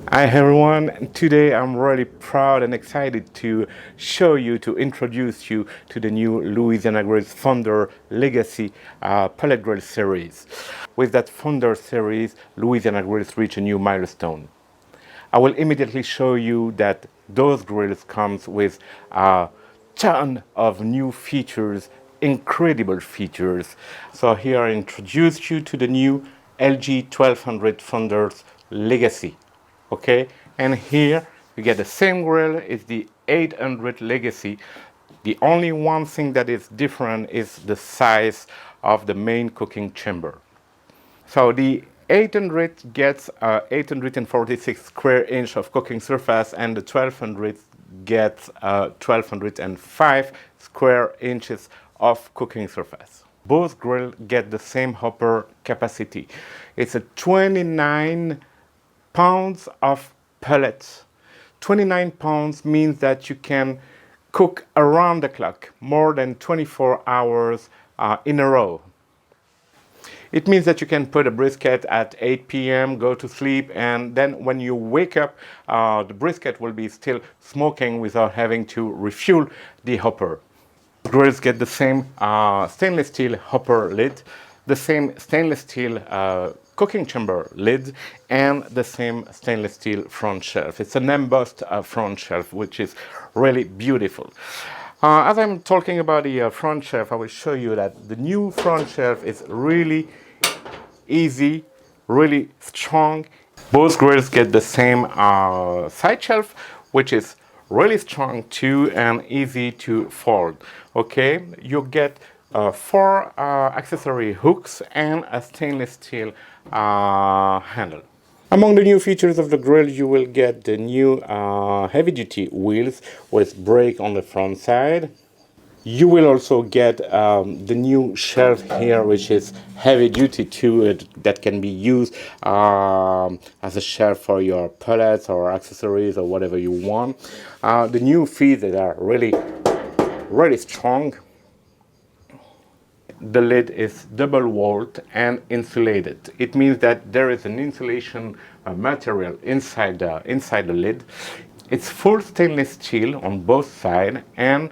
Hi everyone, today I'm really proud and excited to introduce you to the new Louisiana Grates Founder Legacy Pellet Grill series. With that Founder series, Louisiana Grates reached a new milestone. I will immediately show you that those grills comes with a ton of new features, incredible features. So here I introduce you to the new LG1200 Founders Legacy. Okay, and here you get the same grill. It's the 800 Legacy. The only one thing that is different is the size of the main cooking chamber. So the 800 gets 846 square inch of cooking surface, and the 1200 gets 1205 square inches of cooking surface. Both grill get the same hopper capacity. It's a 29 pounds of pellets. 29 pounds means that you can cook around the clock, more than 24 hours in a row. It means that you can put a brisket at 8 p.m., go to sleep, and then when you wake up, the brisket will be still smoking without having to refuel the hopper. Grills get the same stainless steel hopper lid, the same stainless steel cooking chamber lid, and the same stainless steel front shelf. It's an embossed front shelf, which is really beautiful. As I'm talking about the front shelf, I will show you that the new front shelf is really easy, really strong. Both grills get the same side shelf, which is really strong too and easy to fold. Okay, you get 4 accessory hooks and a stainless steel handle. Among the new features of the grill, you will get the new heavy-duty wheels with brake on the front side. You will also get the new shelf here, which is heavy duty too, that can be used as a shelf for your pellets or accessories or whatever you want. The new feet that are really strong. The lid is double walled and insulated. It means that there is an insulation material inside the lid. It's full stainless steel on both sides, and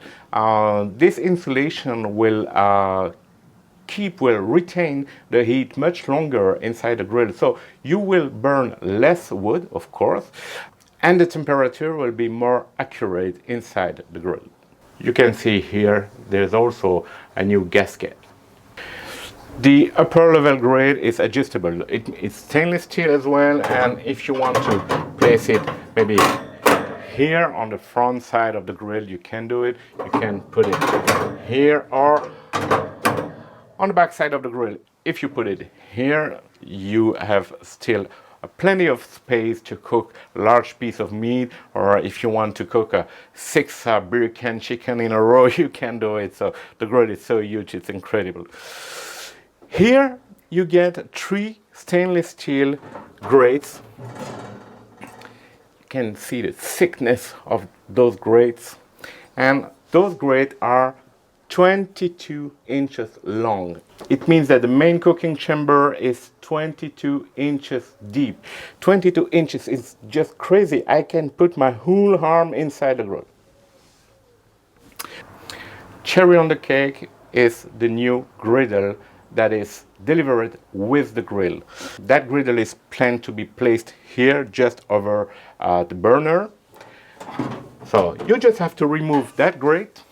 this insulation will retain the heat much longer inside the grill. So you will burn less wood, of course, and the temperature will be more accurate inside the grill. You can see here there's also a new gasket. The upper level grate is adjustable. It's stainless steel as well, and if you want to place it maybe here on the front side of the grill, you can do it. You can put it here or on the back side of the grill. If you put it here, you have still plenty of space to cook a large piece of meat, or if you want to cook a 6 beer can chicken in a row, you can do it. So the grill is so huge, it's incredible. Here you get 3 stainless steel grates. You can see the thickness of those grates, and those grates are 22 inches long. It means that the main cooking chamber is 22 inches deep. 22 inches is just crazy. I can put my whole arm inside the grill. Cherry on the cake is the new griddle that is delivered with the grill. That griddle is planned to be placed here just over the burner. So you just have to remove that grate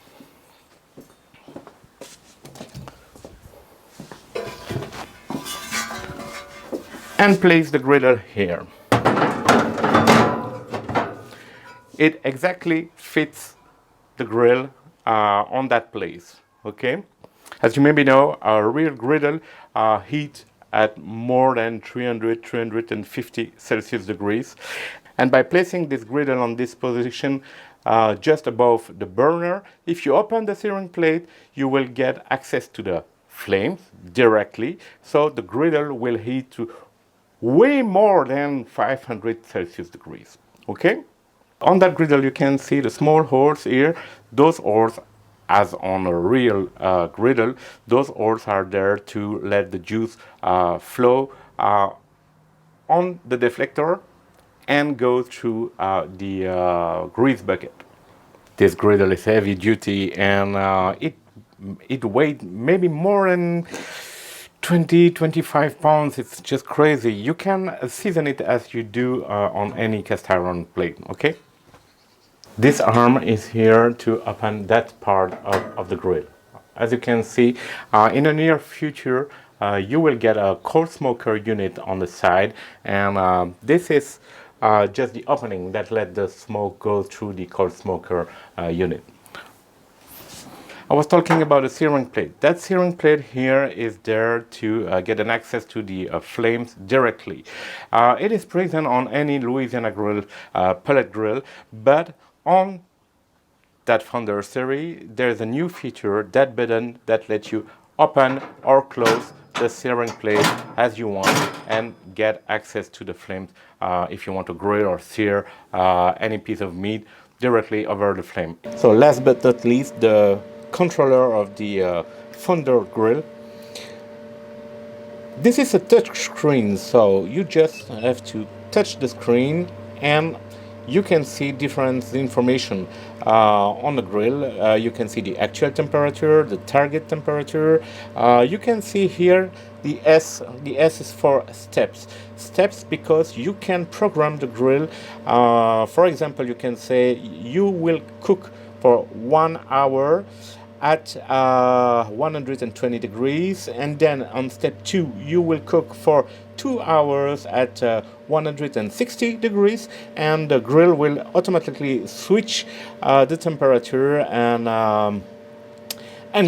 and place the griddle here. It exactly fits the grill on that place. Okay. As you maybe know, a real griddle heat at more than 350 Celsius degrees. And by placing this griddle on this position just above the burner, if you open the searing plate, you will get access to the flames directly. So the griddle will heat to way more than 500 Celsius degrees. Okay? On that griddle, you can see the small holes here. Those holes, as on a real griddle, those holes are there to let the juice flow on the deflector and go through the grease bucket. This griddle is heavy duty, and it weighed maybe more than 25 pounds. It's just crazy. You can season it as you do on any cast iron plate, okay? This arm is here to open that part of the grill. As you can see, in the near future, you will get a coal smoker unit on the side, and this is just the opening that let the smoke go through the coal smoker unit. I was talking about a searing plate. That searing plate here is there to get an access to the flames directly. It is present on any Louisiana grill, pellet grill, but on that Founder series, there's a new feature, that button that lets you open or close the searing plate as you want and get access to the flames if you want to grill or sear any piece of meat directly over the flame. So last but not least, the controller of the Founder grill. This is a touch screen, so you just have to touch the screen and you can see different information on the grill. You can see the actual temperature, the target temperature. You can see here the S. The S is for steps. Steps because you can program the grill. For example, you can say you will cook for 1 hour at 120 degrees, and then on step 2 you will cook for 2 hours at 160 degrees, and the grill will automatically switch the temperature and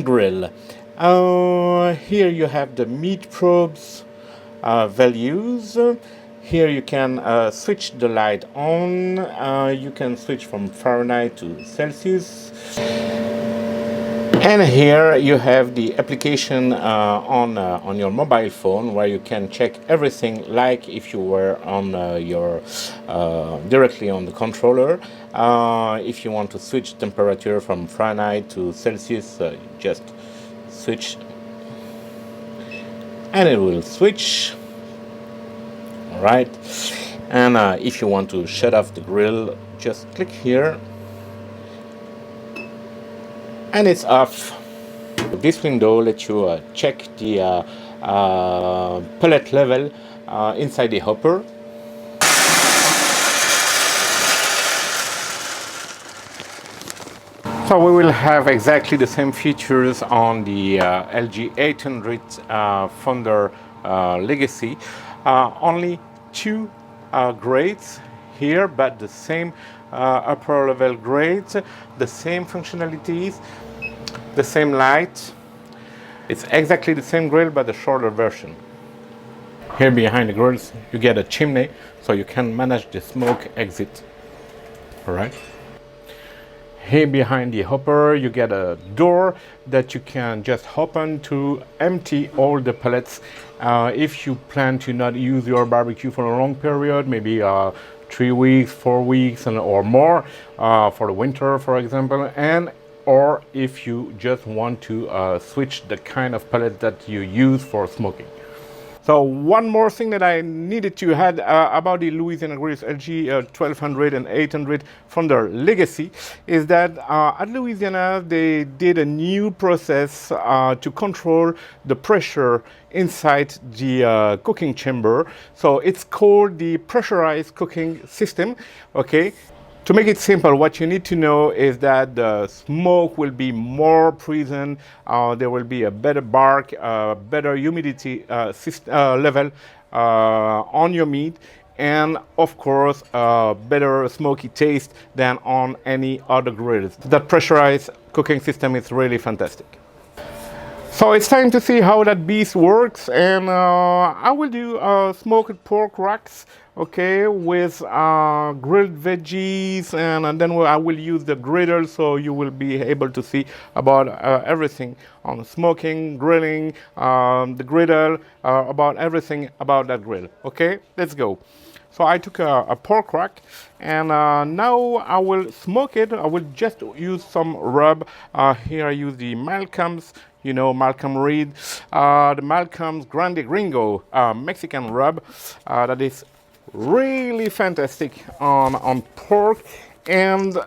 grill. Here you have the meat probes values. Here you can switch the light on. You can switch from Fahrenheit to Celsius. And here you have the application on your mobile phone, where you can check everything like if you were on your directly on the controller. If you want to switch temperature from Fahrenheit to Celsius, just switch and it will switch. All right. And if you want to shut off the grill, just click here and it's off. This window lets you check the pellet level inside the hopper. So we will have exactly the same features on the LG800 Founder Legacy. Only 2 grates here, but the same upper level grates, the same functionalities, the same light. It's exactly the same grill, but the shorter version. Here behind the grills you get a chimney, so you can manage the smoke exit. All right. Here behind the hopper you get a door that you can just open to empty all the pellets. If you plan to not use your barbecue for a long period, maybe 3 weeks, 4 weeks or more for the winter, for example, and or if you just want to switch the kind of pellet that you use for smoking. So one more thing that I needed to add about the Louisiana Grills LG1200 and 800 Founder Legacy is that at Louisiana they did a new process to control the pressure inside the cooking chamber. So it's called the pressurized cooking system. Okay. To make it simple, what you need to know is that the smoke will be more present, there will be a better bark, better humidity level on your meat, and of course better smoky taste than on any other grills. That pressurized cooking system is really fantastic. So it's time to see how that beast works, and I will do smoked pork racks, okay, with grilled veggies, and then I will use the griddle, so you will be able to see about everything on smoking, grilling, the griddle, about everything about that grill. Okay, let's go. So I took a pork rack, and now I will smoke it. I will just use some rub. Here I use the Malcom's, you know, Malcom Reed, the Malcom's Grande Gringo Mexican rub that is really fantastic on pork, and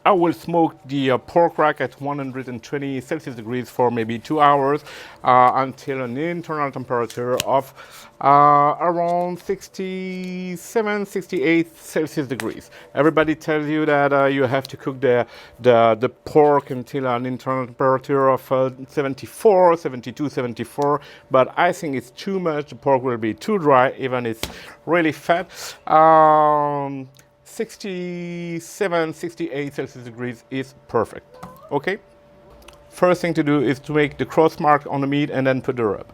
I will smoke the pork rack at 120 Celsius degrees for maybe 2 hours until an internal temperature of around 67, 68 Celsius degrees. Everybody tells you that you have to cook the pork until an internal temperature of 74, 72, 74, but I think it's too much. The pork will be too dry, even it's really fat. 67, 68 Celsius degrees is perfect. Okay? First thing to do is to make the cross mark on the meat and then put the rub.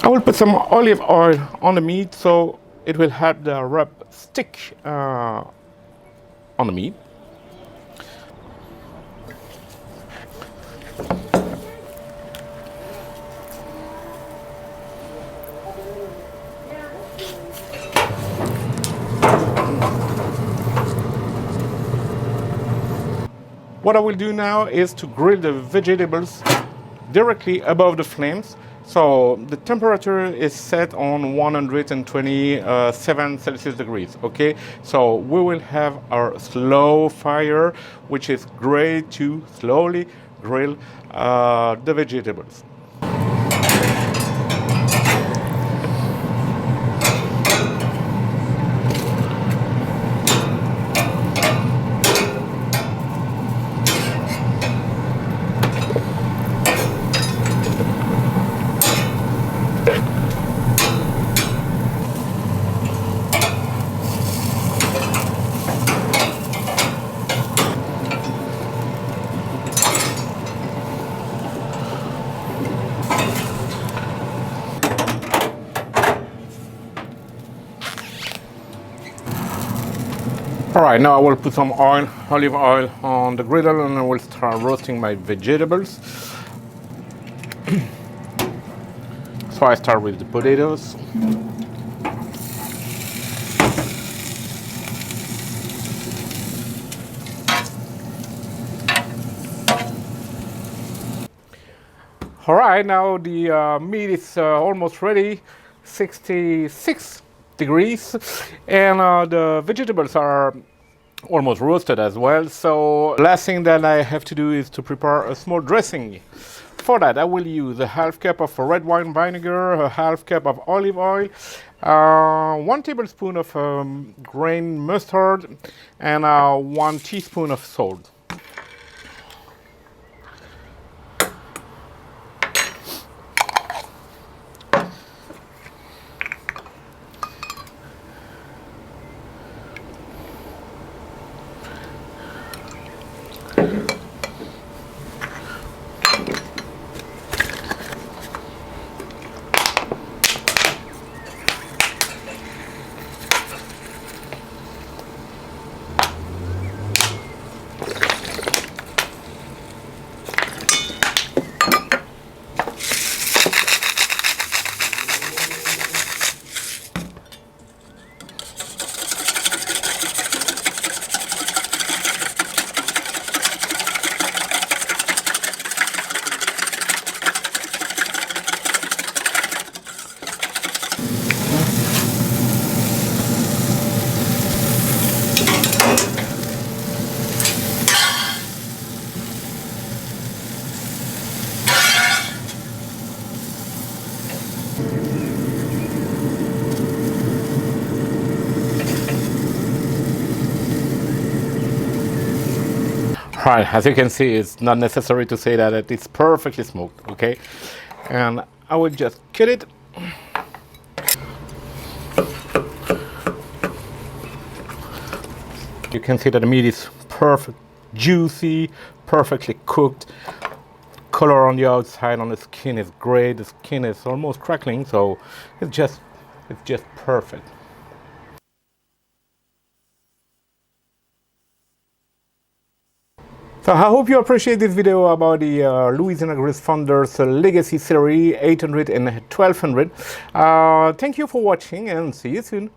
I will put some olive oil on the meat so it will help the rub stick on the meat. What I will do now is to grill the vegetables directly above the flames. So the temperature is set on 127 Celsius degrees, okay? So we will have our slow fire, which is great to slowly grill the vegetables. All right, now I will put some oil, olive oil on the griddle, and I will start roasting my vegetables. So I start with the potatoes. All right, now the meat is almost ready, 66 degrees, and the vegetables are almost roasted as well. So last thing that I have to do is to prepare a small dressing. For that, I will use a half cup of red wine vinegar, a half cup of olive oil, 1 tablespoon of grain mustard, and 1 teaspoon of salt. Right, as you can see, it's not necessary to say that it's perfectly smoked, okay? And I will just cut it. You can see that the meat is perfect, juicy, perfectly cooked. Color on the outside, on the skin is great. The skin is almost crackling, so it's just perfect. So I hope you appreciate this video about the Louisiana Grills Founders Legacy Series 800 and 1200. Thank you for watching and see you soon.